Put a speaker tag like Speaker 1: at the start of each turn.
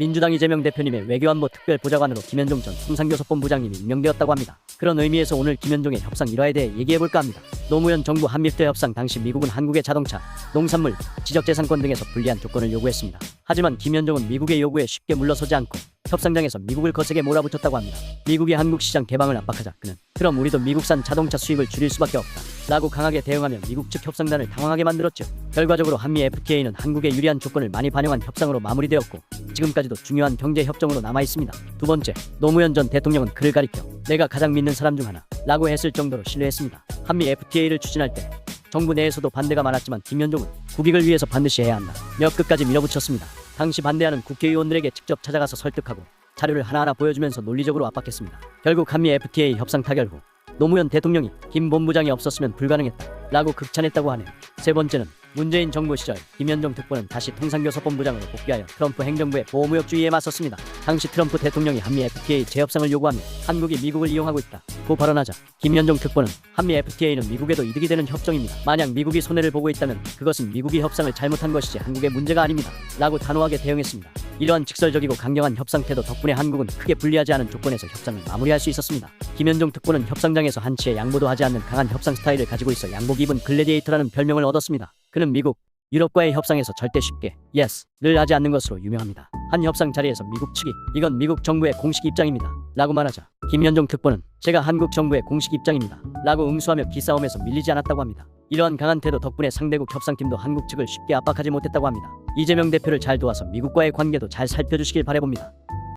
Speaker 1: 민주당 이재명 대표님의 외교안보 특별보좌관으로 김현종 전 통상교섭본부장님이 임명되었다고 합니다. 그런 의미에서 오늘 김현종의 협상 일화에 대해 얘기해볼까 합니다. 노무현 정부 한미일대 협상 당시 미국은 한국의 자동차, 농산물, 지적재산권 등에서 불리한 조건을 요구했습니다. 하지만 김현종은 미국의 요구에 쉽게 물러서지 않고 협상장에서 미국을 거세게 몰아붙였다고 합니다. 미국이 한국 시장 개방을 압박하자 그는 그럼 우리도 미국산 자동차 수입을 줄일 수밖에 없다 라고 강하게 대응하며 미국 측 협상단을 당황하게 만들었죠. 결과적으로 한미 FTA는 한국의 유리한 조건을 많이 반영한 협상으로 마무리되었고 지금까지도 중요한 경제 협정으로 남아있습니다. 두 번째, 노무현 전 대통령은 그를 가리켜 내가 가장 믿는 사람 중 하나 라고 했을 정도로 신뢰했습니다. 한미 FTA를 추진할 때 정부 내에서도 반대가 많았지만 김현종은 국익을 위해서 반드시 해야 한다 며 끝까지 밀어붙였습니다. 당시 반대하는 국회의원들에게 직접 찾아가서 설득하고 자료를 하나하나 보여주면서 논리적으로 압박했습니다. 결국 한미 FTA 협상 타결 후 노무현 대통령이 김 본부장이 없었으면 불가능했다 라고 극찬했다고 하네요. 세 번째는 문재인 정부 시절 김현종 특보는 다시 통상교섭본부장으로 복귀하여 트럼프 행정부의 보호무역주의에 맞섰습니다. 당시 트럼프 대통령이 한미 FTA 재협상을 요구하며 한국이 미국을 이용하고 있다 고 발언하자 김현종 특보는 한미 FTA는 미국에도 이득이 되는 협정입니다. 만약 미국이 손해를 보고 있다면 그것은 미국이 협상을 잘못한 것이지 한국의 문제가 아닙니다 라고 단호하게 대응했습니다. 이러한 직설적이고 강경한 협상 태도 덕분에 한국은 크게 불리하지 않은 조건에서 협상을 마무리할 수 있었습니다. 김현종 특보는 협상장에서 한치의 양보도 하지 않는 강한 협상 스타일을 가지고 있어 양복 입은 글래디에이터라는 별명을 얻었습니다. 그는 미국, 유럽과의 협상에서 절대 쉽게 YES를 하지 않는 것으로 유명합니다. 한 협상 자리에서 미국 측이 이건 미국 정부의 공식 입장입니다 라고 말하자 김현종 특보는 제가 한국 정부의 공식 입장입니다 라고 응수하며 기싸움에서 밀리지 않았다고 합니다. 이러한 강한 태도 덕분에 상대국 협상팀도 한국 측을 쉽게 압박하지 못했다고 합니다. 이재명 대표를 잘 도와서 미국과의 관계도 잘 살펴주시길 바라봅니다.